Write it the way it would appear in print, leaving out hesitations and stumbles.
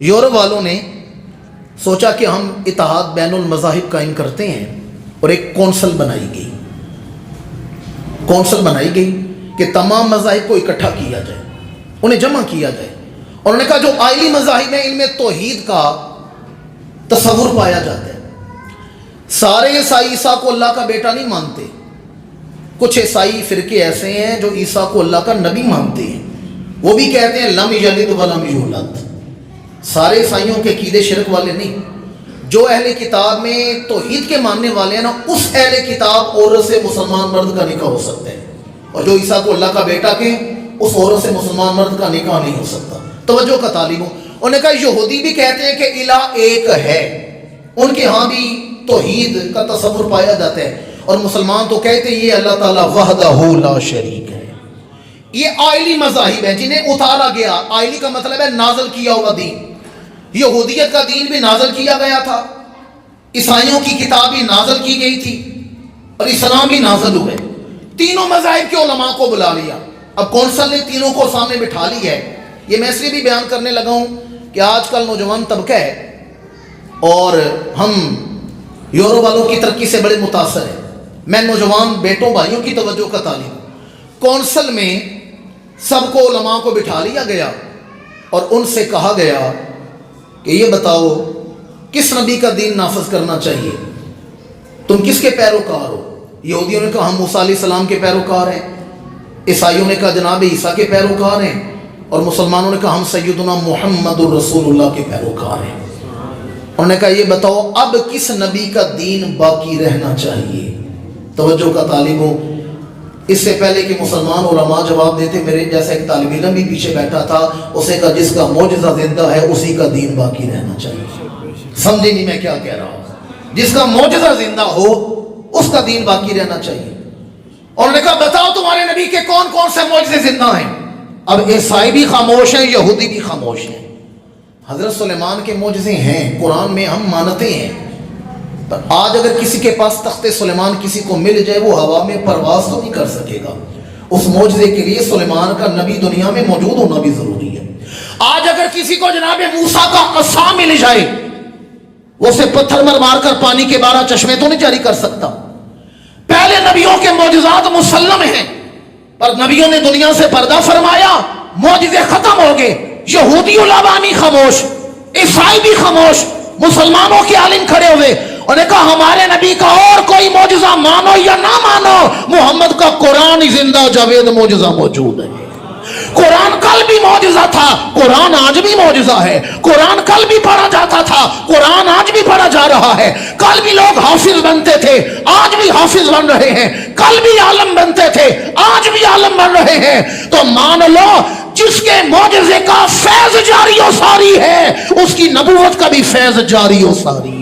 Europe والوں نے سوچا کہ ہم اتحاد بین المذاہب قائم کرتے ہیں اور ایک کونسل بنائی گئی کہ تمام مذاہب کو اکٹھا کیا جائے، انہیں جمع کیا جائے، اور انہوں نے کہا جو آئلی مذاہب ہیں ان میں توحید کا تصور پایا جاتا ہے۔ سارے عیسائی عیسیٰ کو اللہ کا بیٹا نہیں مانتے، کچھ عیسائی فرقے ایسے ہیں جو عیسیٰ کو اللہ کا نبی مانتے ہیں، وہ بھی کہتے ہیں لم یلد ولم یولد۔ سارے عیسائیوں کے عقیدے شرک والے نہیں، جو اہل کتاب میں توحید کے ماننے والے ہیں نا، اس اہل کتاب عورت سے مسلمان مرد کا نکاح ہو سکتا ہے، اور جو عیسیٰ کو اللہ کا بیٹا کہیں اس عورت سے مسلمان مرد کا نکاح نہیں ہو سکتا۔ توجہ کا طالب ہوں، انہوں نے کہا یہودی بھی کہتے ہیں کہ الہ ایک ہے، ان کے ہاں بھی توحید کا تصور پایا جاتا ہے، اور مسلمان تو کہتے ہیں یہ اللہ تعالیٰ وحدہ لا شریک ہے۔ یہ آئلی مذاہب ہیں جنہیں اتارا گیا، آئلی کا مطلب ہے نازل کیا ہوا دین۔ یہودیت کا دین بھی نازل کیا گیا تھا، عیسائیوں کی کتاب بھی نازل کی گئی تھی، اور اسلام بھی نازل ہوئے۔ تینوں مذاہب کے علماء کو بلا لیا، اب کونسل نے تینوں کو سامنے بٹھا لی ہے۔ یہ میں اس لیے بھی بیان کرنے لگا ہوں کہ آج کل نوجوان طبقہ ہے اور ہم یورپ والوں کی ترقی سے بڑے متاثر ہیں۔ میں نوجوان بیٹوں بھائیوں کی توجہ کا طالب ہوں۔ کونسل میں سب کو علماء کو بٹھا لیا گیا اور ان سے کہا گیا کہ یہ بتاؤ کس نبی کا دین نافذ کرنا چاہیے، تم کس کے پیروکار ہو؟ یہودیوں نے کہا ہم موسیٰ علیہ السلام کے پیروکار ہیں، عیسائیوں نے کہا جناب عیسیٰ کے پیروکار ہیں، اور مسلمانوں نے کہا ہم سیدنا محمد الرسول اللہ کے پیروکار ہیں۔ انہوں نے کہا یہ بتاؤ اب کس نبی کا دین باقی رہنا چاہیے؟ توجہ کا طالب ہو، اس سے پہلے کہ مسلمان علماء جواب دیتے، میرے جیسا ایک طالب علم بھی پیچھے بیٹھا تھا، اسے کہا جس کا معجزہ زندہ ہے اسی کا دین باقی رہنا چاہیے۔ سمجھے نہیں میں کیا کہہ رہا ہوں؟ جس کا معجزہ زندہ ہو اس کا دین باقی رہنا چاہیے۔ اور انہوں نے کہا بتاؤ تمہارے نبی کے کون کون سے معجزے زندہ ہیں؟ اب عیسائی بھی خاموش ہیں، یہودی بھی خاموش ہیں۔ حضرت سلیمان کے معجزے ہیں، قرآن میں ہم مانتے ہیں، پر آج اگر کسی کے پاس تخت سلیمان کسی کو مل جائے وہ ہوا میں پرواز تو نہیں کر سکے گا۔ اس معجزے کے لیے سلیمان کا نبی دنیا میں موجود ہونا بھی ضروری ہے۔ آج اگر کسی کو جناب موسیٰ کا عصا مل جائے وہ اسے پتھر مار کر پانی کے 12 چشمے تو نہیں جاری کر سکتا۔ پہلے نبیوں کے معجزات مسلم ہیں، پر نبیوں نے دنیا سے پردہ فرمایا، معجزے ختم ہو گئے۔ یہودی علماء بھی خاموش، عیسائی بھی خاموش، مسلمانوں کے عالم کھڑے ہوئے، انہوں نے کہا ہمارے نبی کا اور کوئی معجزہ مانو یا نہ مانو، محمد کا قرآن ہی زندہ جاوید معجزہ موجود ہے۔ قرآن کل بھی معجزہ تھا، قرآن آج بھی معجزہ ہے۔ قرآن کل بھی پڑھا جاتا تھا، قرآن آج بھی پڑھا جا رہا ہے۔ کل بھی لوگ حافظ بنتے تھے، آج بھی حافظ بن رہے ہیں۔ کل بھی عالم بنتے تھے، آج بھی عالم بن رہے ہیں۔ تو مان لو جس کے معجزے کا فیض جاری و ساری ہے اس کی نبوت کا بھی فیض جاری و ساری ہے۔